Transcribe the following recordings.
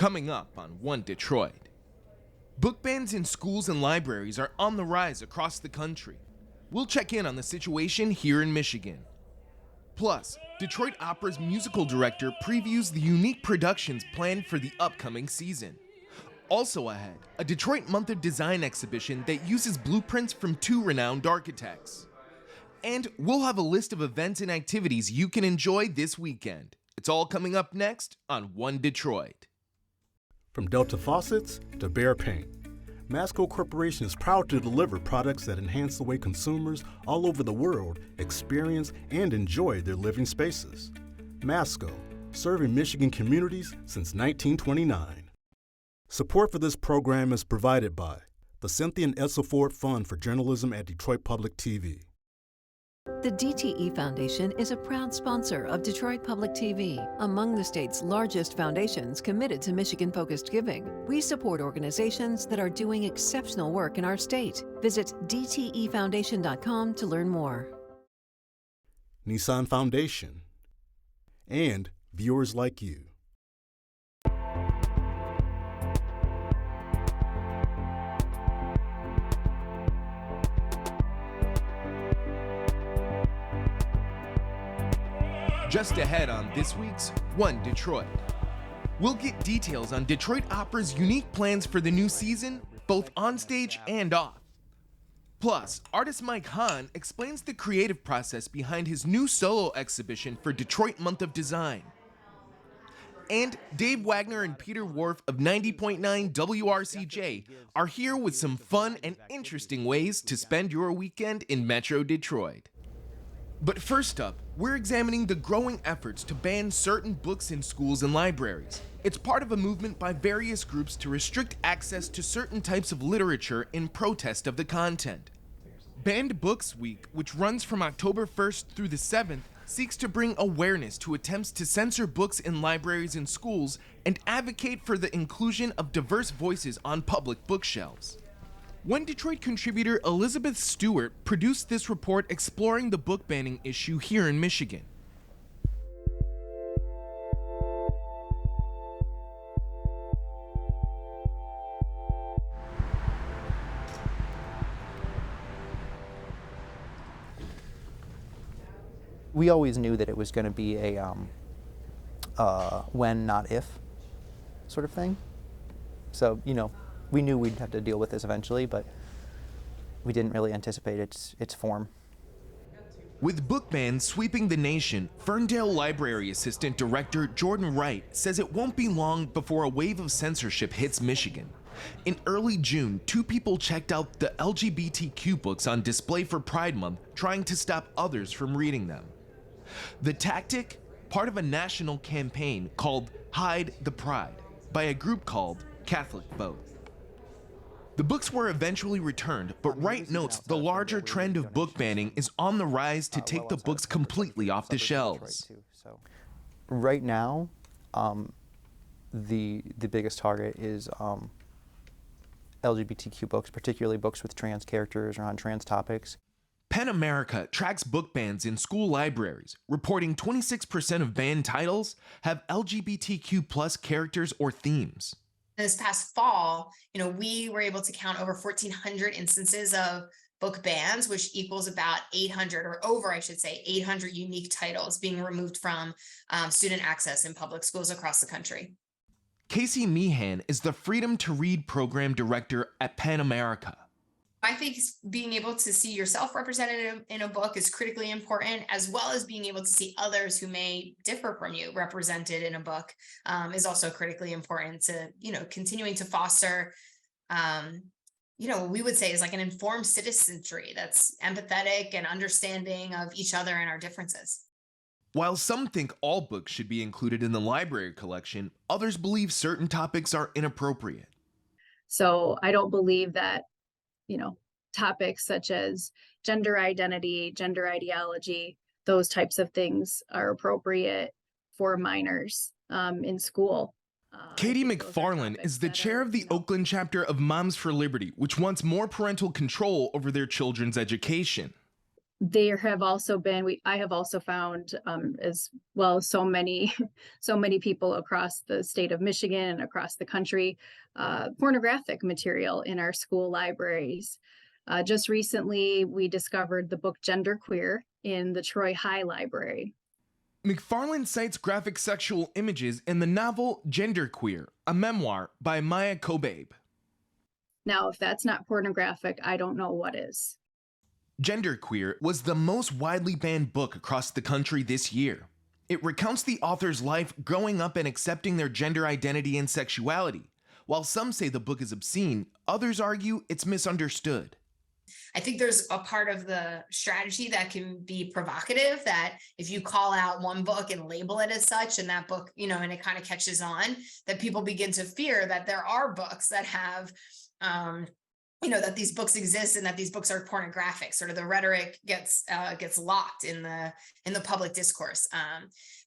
Coming up on One Detroit. Book bans in schools and libraries are on the rise across the country. We'll check in on the situation here in Michigan. Plus, Detroit Opera's musical director previews the unique productions planned for the upcoming season. Also ahead, a Detroit Month of Design exhibition that uses blueprints from two renowned architects. And we'll have a list of events and activities you can enjoy this weekend. It's all coming up next on One Detroit. From Delta Faucets to Behr Paint, Masco Corporation is proud to deliver products that enhance the way consumers all over the world experience and enjoy their living spaces. Masco, serving Michigan communities since 1929. Support for this program is provided by the Cynthia and Edsel Ford Fund for Journalism at Detroit Public TV. The DTE Foundation is a proud sponsor of Detroit Public TV, among the state's largest foundations committed to Michigan-focused giving. We support organizations that are doing exceptional work in our state. Visit dtefoundation.com to learn more. Nissan Foundation and viewers like you. Just ahead on this week's One Detroit. We'll get details on Detroit Opera's unique plans for the new season, both on stage and off. Plus, artist Mike Hahn explains the creative process behind his new solo exhibition for Detroit Month of Design. And Dave Wagner and Peter Worf of 90.9 WRCJ are here with some fun and interesting ways to spend your weekend in Metro Detroit. But first up, we're examining the growing efforts to ban certain books in schools and libraries. It's part of a movement by various groups to restrict access to certain types of literature in protest of the content. Banned Books Week, which runs from October 1st through the 7th, seeks to bring awareness to attempts to censor books in libraries and schools and advocate for the inclusion of diverse voices on public bookshelves. One Detroit contributor Elizabeth Stewart produced this report exploring the book banning issue here in Michigan. We always knew that it was going to be a when, not if sort of thing. So, we knew we'd have to deal with this eventually, but we didn't really anticipate its form. With book bans sweeping the nation, Ferndale Library Assistant Director Jordan Wright says it won't be long before a wave of censorship hits Michigan. In early June, two people checked out the LGBTQ books on display for Pride Month, trying to stop others from reading them. The tactic? Part of a national campaign called Hide the Pride by a group called Catholic Vote. The books were eventually returned, but Wright notes the larger trend of book banning is on the rise to take the books completely off the shelves. Right now, the biggest target is LGBTQ books, particularly books with trans characters or on trans topics. PEN America tracks book bans in school libraries, reporting 26% of banned titles have LGBTQ+ characters or themes. This past fall, we were able to count over 1,400 instances of book bans, which equals about 800 or over, I should say, 800 unique titles being removed from student access in public schools across the country. Casey Meehan is the Freedom to Read program director at PEN America. I think being able to see yourself represented in a book is critically important, as well as being able to see others who may differ from you represented in a book is also critically important to, continuing to foster, what we would say is like an informed citizenry that's empathetic and understanding of each other and our differences. While some think all books should be included in the library collection, others believe certain topics are inappropriate. So I don't believe that topics such as gender identity, gender ideology, those types of things are appropriate for minors in school. Katie McFarland is the chair of the Oakland chapter of Moms for Liberty, which wants more parental control over their children's education. There have also been, I have also found, as well as so many, so many people across the state of Michigan and across the country, pornographic material in our school libraries. Just recently, we discovered the book Genderqueer in the Troy High Library. McFarland cites graphic sexual images in the novel Genderqueer, a memoir by Maya Kobabe. Now, if that's not pornographic, I don't know what is. Genderqueer was the most widely banned book across the country this year. It recounts the author's life growing up and accepting their gender identity and sexuality. While some say the book is obscene, others argue it's misunderstood. I think there's a part of the strategy that can be provocative, that if you call out one book and label it as such, and that book, and it kind of catches on, that people begin to fear that there are books that have, that these books exist and that these books are pornographic. Sort of the rhetoric gets locked in the public discourse.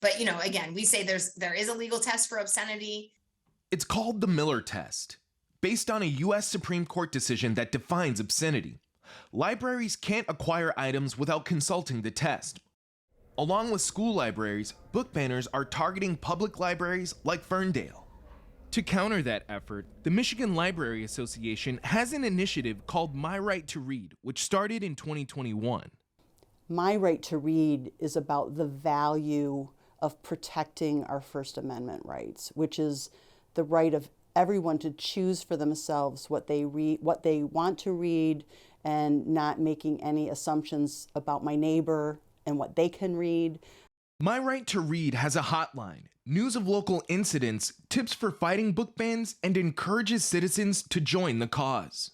But again, we say there is a legal test for obscenity. It's called the Miller test, based on a U.S. Supreme Court decision that defines obscenity. Libraries can't acquire items without consulting the test. Along with school libraries, book banners are targeting public libraries like Ferndale. To counter that effort, the Michigan Library Association has an initiative called My Right to Read, which started in 2021. My Right to Read is about the value of protecting our First Amendment rights, which is the right of everyone to choose for themselves what they read, what they want to read, and not making any assumptions about my neighbor and what they can read. My Right to Read has a hotline, news of local incidents, tips for fighting book bans, and encourages citizens to join the cause.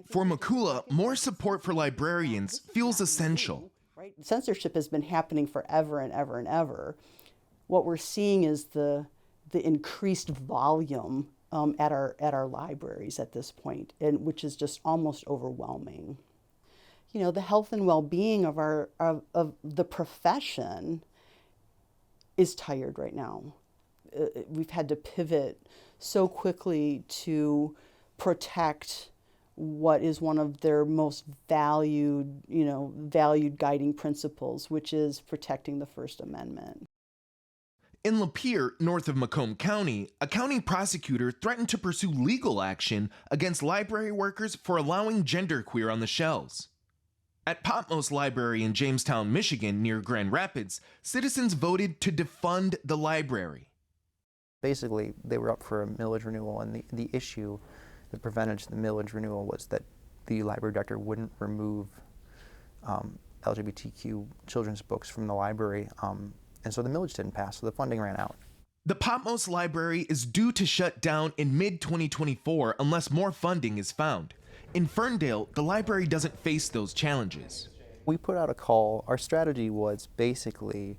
For Makula, more support for librarians feels essential. Right? Censorship has been happening forever and ever and ever. What we're seeing is the increased volume at our libraries at this point, and which is just almost overwhelming. The health and well-being of the profession is tired right now. We've had to pivot so quickly to protect what is one of their most valued guiding principles, which is protecting the First Amendment. In Lapeer, north of Macomb County, a county prosecutor threatened to pursue legal action against library workers for allowing Genderqueer on the shelves. At Potmos Library in Jamestown, Michigan, near Grand Rapids, citizens voted to defund the library. Basically, they were up for a millage renewal, and the issue that prevented the millage renewal was that the library director wouldn't remove LGBTQ children's books from the library. And so the millage didn't pass, so the funding ran out. The Potmos Library is due to shut down in mid-2024 unless more funding is found. In Ferndale, the library doesn't face those challenges. We put out a call. Our strategy was basically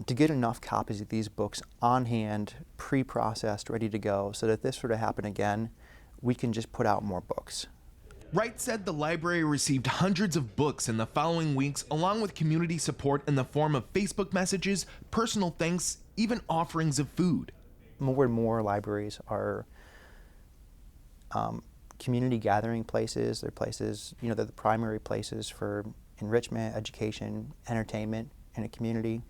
to get enough copies of these books on hand, pre-processed, ready to go, so that if this were to happen again, we can just put out more books. Wright said the library received hundreds of books in the following weeks, along with community support in the form of Facebook messages, personal thanks, even offerings of food. More and more libraries are community gathering places. They're places, they're the primary places for enrichment, education, entertainment in a community.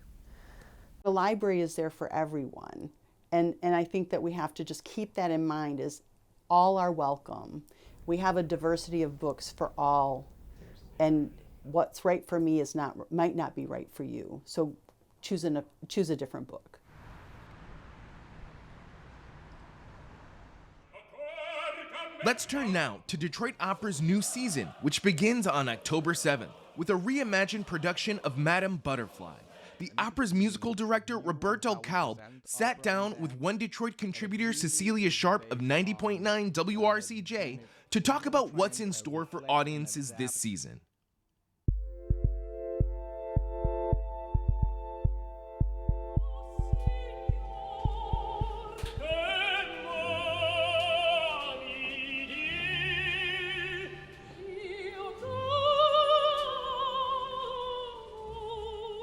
The library is there for everyone. And I think that we have to just keep that in mind, is all are welcome. We have a diversity of books for all, and what's right for me might not be right for you. So choose a different book. Let's turn now to Detroit Opera's new season, which begins on October 7th with a reimagined production of Madame Butterfly. The opera's musical director, Roberto Kalb, sat down with One Detroit contributor Cecelia Sharpe of 90.9 WRCJ to talk about what's in store for audiences this season.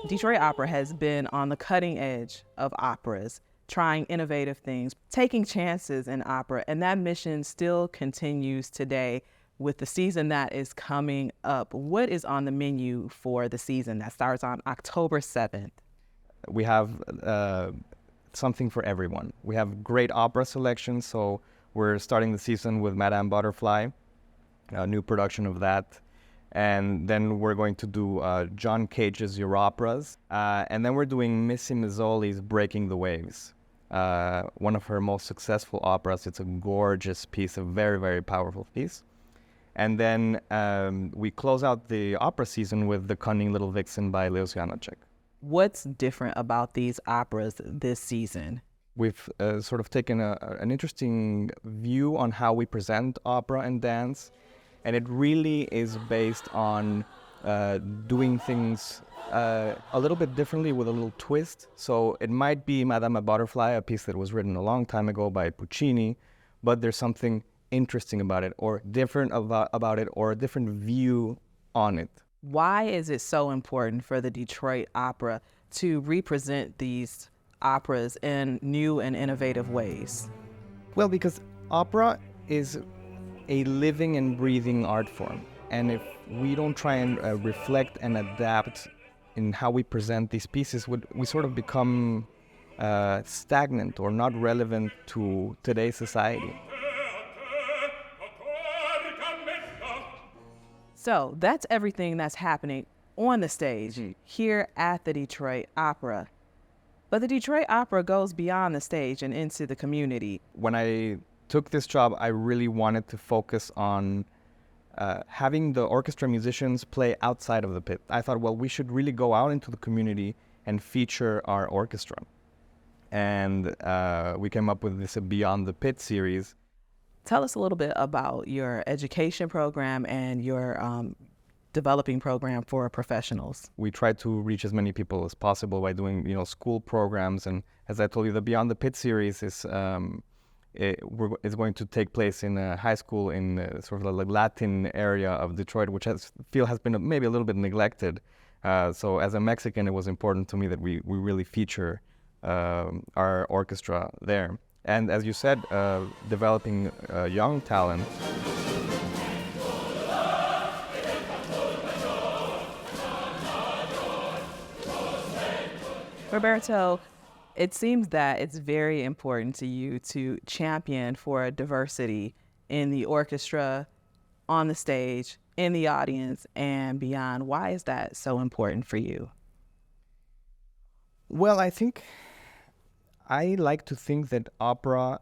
Detroit Opera has been on the cutting edge of operas, trying innovative things, taking chances in opera, and that mission still continues today. with the season that is coming up, what is on the menu for the season that starts on October 7th? We have something for everyone. We have great opera selections, so we're starting the season with Madame Butterfly, a new production of that. And then we're going to do John Cage's Your Operas. And then we're doing Missy Mazzoli's Breaking the Waves, one of her most successful operas. It's a gorgeous piece, a very, very powerful piece. And then we close out the opera season with The Cunning Little Vixen by Leos Janacek. What's different about these operas this season? We've sort of taken an interesting view on how we present opera and dance. And it really is based on doing things a little bit differently with a little twist. So it might be Madame Butterfly, a piece that was written a long time ago by Puccini, but there's something interesting about it or different about it or a different view on it. Why is it so important for the Detroit Opera to represent these operas in new and innovative ways? Well, because opera is a living and breathing art form. And if we don't try and reflect and adapt in how we present these pieces, we sort of become stagnant or not relevant to today's society. So that's everything that's happening on the stage here at the Detroit Opera. But the Detroit Opera goes beyond the stage and into the community. When I took this job, I really wanted to focus on having the orchestra musicians play outside of the pit. I thought, well, we should really go out into the community and feature our orchestra. And we came up with this Beyond the Pit series. Tell us a little bit about your education program and your developing program for professionals. We try to reach as many people as possible by doing, school programs. And as I told you, the Beyond the Pit series is going to take place in a high school in sort of the Latin area of Detroit, which has been maybe a little bit neglected. So as a Mexican, it was important to me that we really feature our orchestra there. And as you said, developing young talent. Roberto, it seems that it's very important to you to champion for diversity in the orchestra, on the stage, in the audience, and beyond. Why is that so important for you? Well, I like to think that opera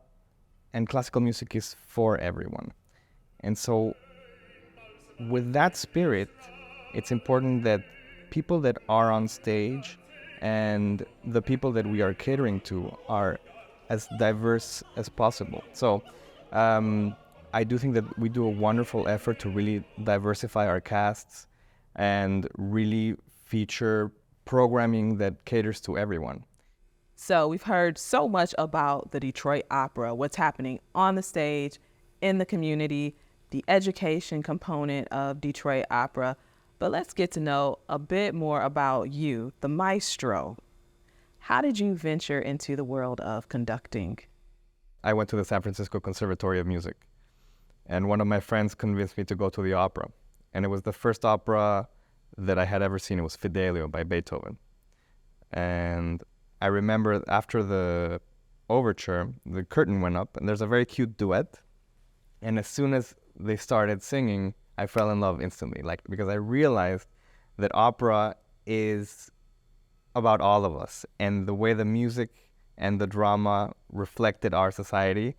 and classical music is for everyone. And so with that spirit, it's important that people that are on stage and the people that we are catering to are as diverse as possible. So I do think that we do a wonderful effort to really diversify our casts and really feature programming that caters to everyone. So we've heard so much about the Detroit Opera, what's happening on the stage, in the community, the education component of Detroit Opera. But let's get to know a bit more about you, the maestro. How did you venture into the world of conducting? I went to the San Francisco Conservatory of Music, and one of my friends convinced me to go to the opera. And it was the first opera that I had ever seen. It was Fidelio by Beethoven. And I remember after the overture, the curtain went up, and there's a very cute duet. And as soon as they started singing, I fell in love instantly, because I realized that opera is about all of us, and the way the music and the drama reflected our society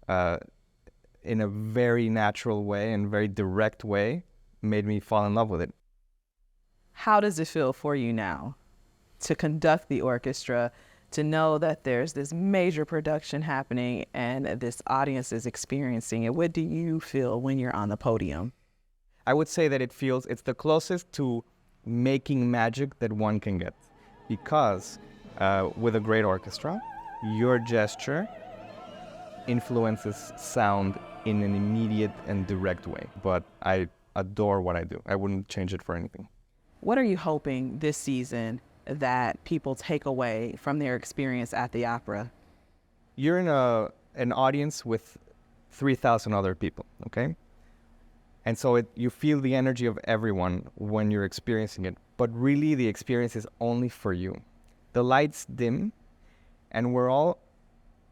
in a very natural way and very direct way made me fall in love with it. How does it feel for you now to conduct the orchestra, to know that there's this major production happening and this audience is experiencing it? What do you feel when you're on the podium? I would say that it's the closest to making magic that one can get, because with a great orchestra, your gesture influences sound in an immediate and direct way. But I adore what I do. I wouldn't change it for anything. What are you hoping this season that people take away from their experience at the opera? You're in an audience with 3,000 other people, okay? And so you feel the energy of everyone when you're experiencing it, but really the experience is only for you. The lights dim, and we're all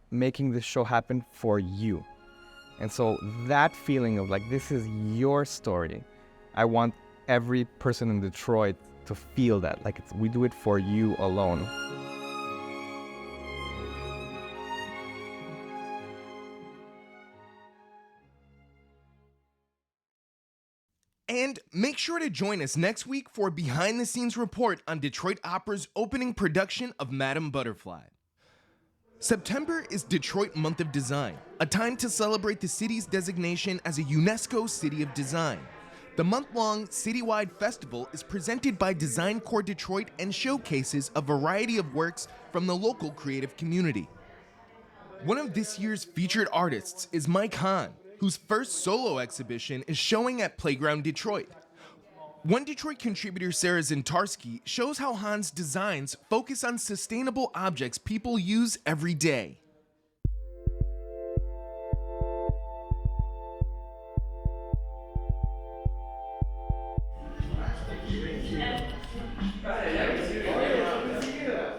making this show happen for you. And so that feeling of like, this is your story, I want every person in Detroit to feel that, like we do it for you alone. And make sure to join us next week for a behind-the-scenes report on Detroit Opera's opening production of Madame Butterfly. September is Detroit Month of Design, a time to celebrate the city's designation as a UNESCO City of Design. The month-long citywide festival is presented by Design Corps Detroit and showcases a variety of works from the local creative community. One of this year's featured artists is Mike Hahn, whose first solo exhibition is showing at Playground Detroit. One Detroit contributor, Sarah Zintarski, shows how Hahn's designs focus on sustainable objects people use every day.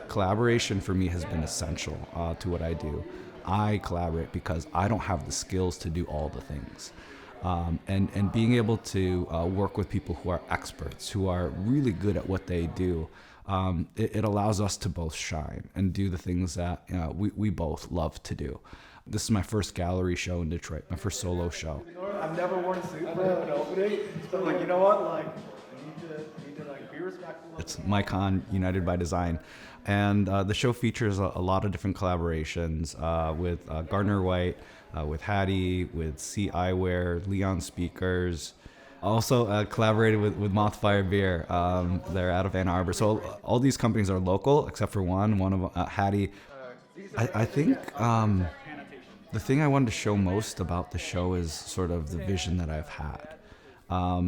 Collaboration for me has been essential to what I do. I collaborate because I don't have the skills to do all the things. And being able to work with people who are experts, who are really good at what they do, it allows us to both shine and do the things that we both love to do. This is my first gallery show in Detroit, my first solo show. I've never worn a suit for an opening, so like, you know what, like, I need to like be respectful. It's Mike Hahn, United by Design. And the show features a lot of different collaborations with Gardner White, with Hattie, with C Eyewear, Leon Speakers. Also collaborated with Mothfire Beer. They're out of Ann Arbor. So all these companies are local, except for one of them, Hattie. I think the thing I wanted to show most about the show is sort of the vision that I've had.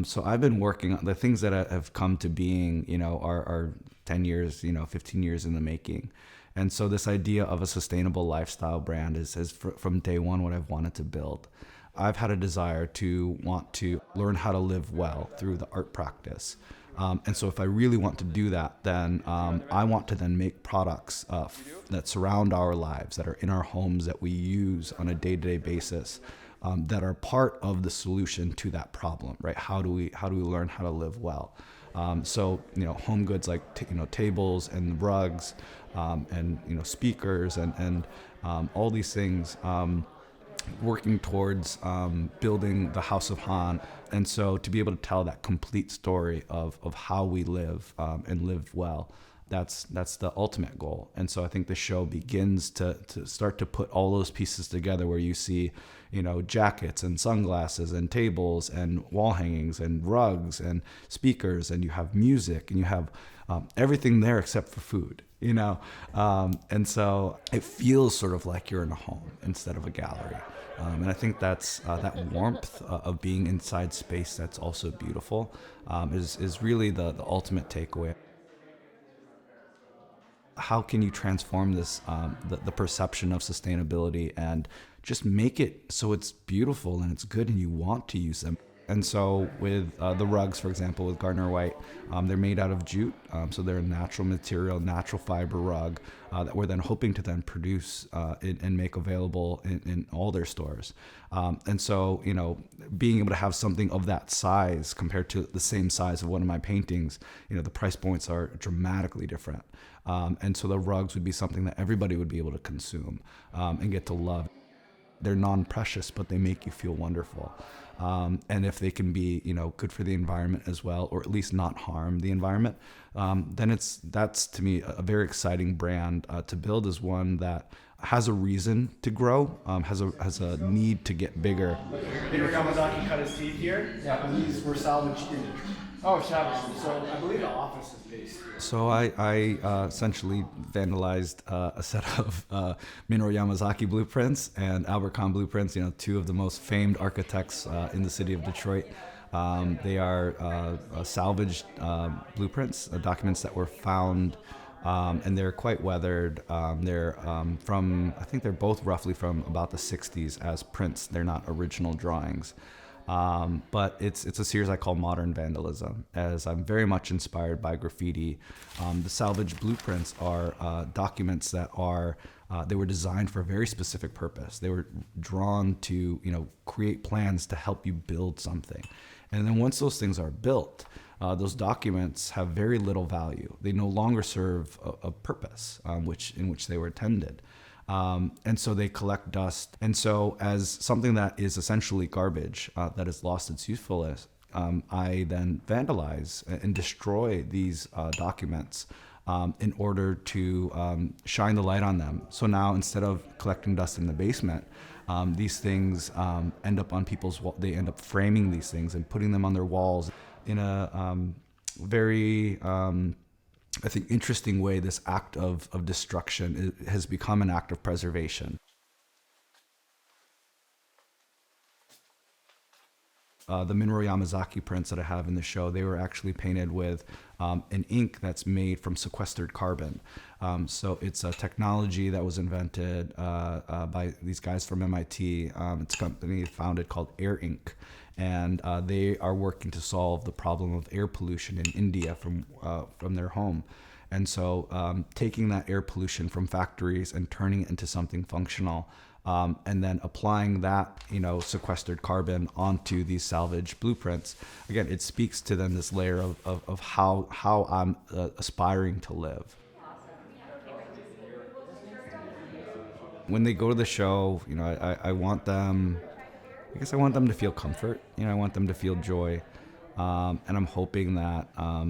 So I've been working on the things that have come to being, are 10 years, 15 years in the making. And so this idea of a sustainable lifestyle brand is from day one what I've wanted to build. I've had a desire to want to learn how to live well through the art practice. And so if I really want to do that, then I want to then make products that surround our lives, that are in our homes, that we use on a day-to-day basis, that are part of the solution to that problem, right? How do we learn how to live well? So home goods like tables and rugs, and speakers and all these things, working towards building the House of Hahn. And so to be able to tell that complete story of how we live and live well, that's the ultimate goal. And so I think the show begins to start to put all those pieces together, where you see jackets and sunglasses and tables and wall hangings and rugs and speakers, and you have music, and you have everything there except for food, and so it feels sort of like you're in a home instead of a gallery. And I think that's that warmth of being inside space that's also beautiful is really the ultimate takeaway. How can you transform this, the perception of sustainability, and just make it so it's beautiful and it's good and you want to use them? And so with the rugs, for example, with Gardner White, they're made out of jute. So they're a natural material, natural fiber rug that we're then hoping to then produce and make available in all their stores. And so, being able to have something of that size compared to the same size of one of my paintings, the price points are dramatically different. And so the rugs would be something that everybody would be able to consume and get to love. They're non-precious, but they make you feel wonderful. And if they can be, good for the environment as well, or at least not harm the environment, then that's to me a very exciting brand to build, as one that has a reason to grow, has a need to get bigger. Peter Yamazaki cut his teeth here. Yeah, but these were salvaged in Detroit. Oh, salvaged. So I believe the office is based here. So I essentially vandalized a set of Minoru Yamazaki blueprints and Albert Kahn blueprints, two of the most famed architects in the city of Detroit. They are salvaged blueprints, documents that were found, and they're quite weathered. They're I think they're both roughly from about the 60s as prints. They're not original drawings. But it's a series I call Modern Vandalism, as I'm very much inspired by graffiti. The salvage blueprints are documents that are they were designed for a very specific purpose. They were drawn to create plans to help you build something, and then once those things are built, those documents have very little value. They no longer serve a purpose in which they were intended. And so they collect dust. And so as something that is essentially garbage that has lost its usefulness, I then vandalize and destroy these documents in order to shine the light on them. So now instead of collecting dust in the basement, these things end up on people's walls. They end up framing these things and putting them on their walls in a very I think interesting way. This act of destruction has become an act of preservation. The Mineral Yamazaki prints that I have in the show, they were actually painted with an ink that's made from sequestered carbon. So it's a technology that was invented by these guys from MIT. It's a company founded called Air Ink. And they are working to solve the problem of air pollution in India from their home. And so taking that air pollution from factories and turning it into something functional, and then applying that, sequestered carbon onto these salvage blueprints. Again, it speaks to then this layer of how I'm aspiring to live. When they go to the show, I want them to feel comfort. I want them to feel joy, and I'm hoping that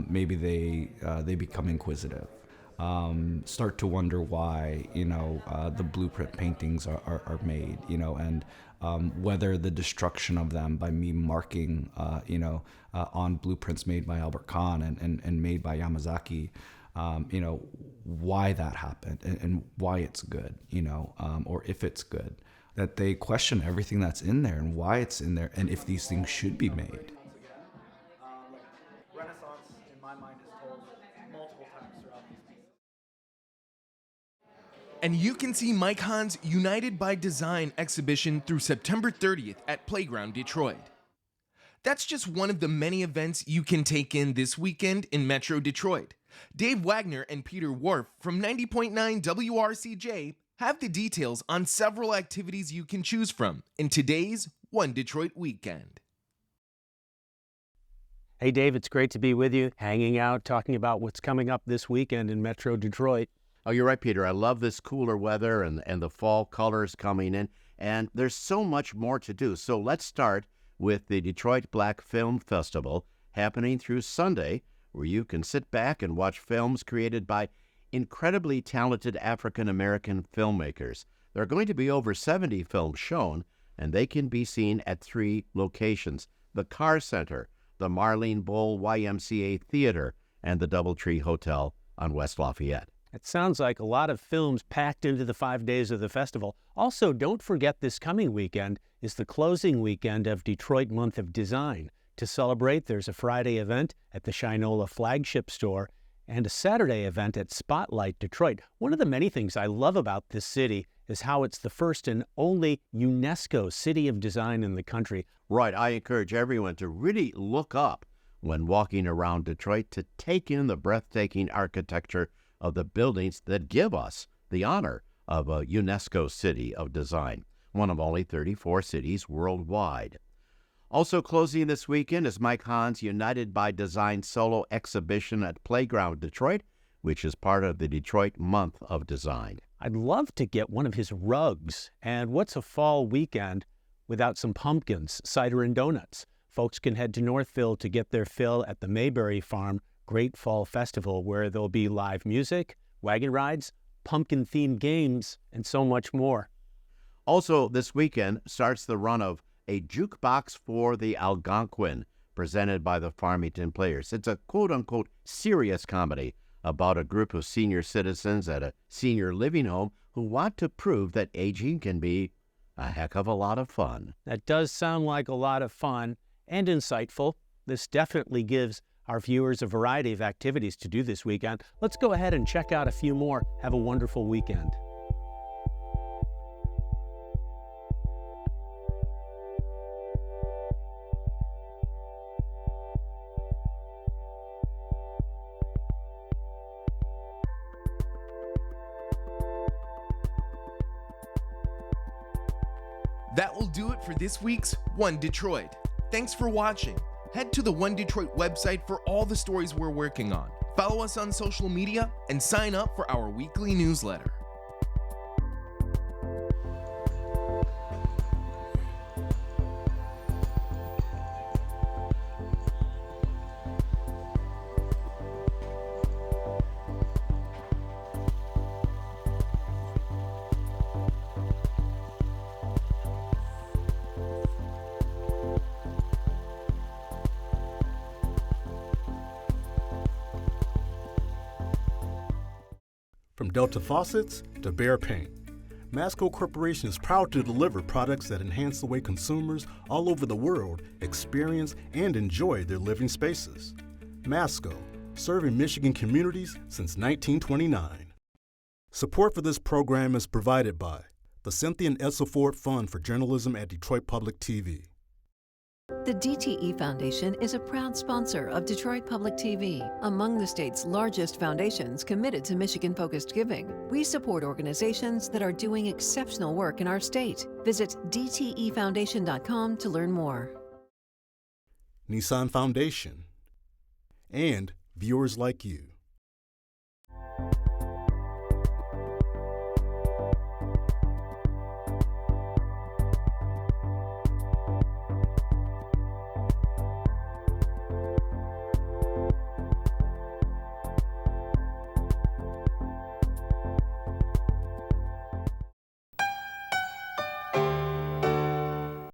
maybe they become inquisitive, start to wonder why the blueprint paintings are made, and whether the destruction of them by me marking on blueprints made by Albert Kahn and made by Yamazaki, why that happened and why it's good, or if it's good. That they question everything that's in there and why it's in there and if these things should be made. Renaissance, in my mind, is told multiple times throughout these pieces. And you can see Mike Hahn's United by Design exhibition through September 30th at Playground Detroit. That's just one of the many events you can take in this weekend in Metro Detroit. Dave Wagner and Peter Worf from 90.9 WRCJ have the details on several activities you can choose from in today's One Detroit Weekend. Hey, Dave, it's great to be with you, hanging out, talking about what's coming up this weekend in Metro Detroit. Oh, you're right, Peter. I love this cooler weather and the fall colors coming in, and there's so much more to do. So let's start with the Detroit Black Film Festival happening through Sunday, where you can sit back and watch films created by incredibly talented African-American filmmakers. There are going to be over 70 films shown, and they can be seen at 3 locations: the Carr Center, the Marlene Bowl YMCA Theater, and the Doubletree Hotel on West Lafayette. It sounds like a lot of films packed into the 5 days of the festival. Also, don't forget this coming weekend is the closing weekend of Detroit Month of Design. To celebrate, there's a Friday event at the Shinola flagship store and a Saturday event at Spotlight Detroit. One of the many things I love about this city is how it's the first and only UNESCO City of Design in the country. Right. I encourage everyone to really look up when walking around Detroit to take in the breathtaking architecture of the buildings that give us the honor of a UNESCO City of Design, one of only 34 cities worldwide. Also closing this weekend is Mike Hahn's United by Design solo exhibition at Playground Detroit, which is part of the Detroit Month of Design. I'd love to get one of his rugs. And what's a fall weekend without some pumpkins, cider, and donuts? Folks can head to Northville to get their fill at the Mayberry Farm Great Fall Festival, where there'll be live music, wagon rides, pumpkin-themed games, and so much more. Also this weekend starts the run of A Jukebox for the Algonquin, presented by the Farmington Players. It's a quote-unquote serious comedy about a group of senior citizens at a senior living home who want to prove that aging can be a heck of a lot of fun. That does sound like a lot of fun and insightful. This definitely gives our viewers a variety of activities to do this weekend. Let's go ahead and check out a few more. Have a wonderful weekend. That will do it for this week's One Detroit. Thanks for watching. Head to the One Detroit website for all the stories we're working on. Follow us on social media and sign up for our weekly newsletter. From Delta faucets to Behr paint, Masco Corporation is proud to deliver products that enhance the way consumers all over the world experience and enjoy their living spaces. Masco, serving Michigan communities since 1929. Support for this program is provided by the Cynthia and Edsel Ford Fund for Journalism at Detroit Public TV. The DTE Foundation is a proud sponsor of Detroit Public TV, among the state's largest foundations committed to Michigan-focused giving. We support organizations that are doing exceptional work in our state. Visit dtefoundation.com to learn more. Nissan Foundation and viewers like you.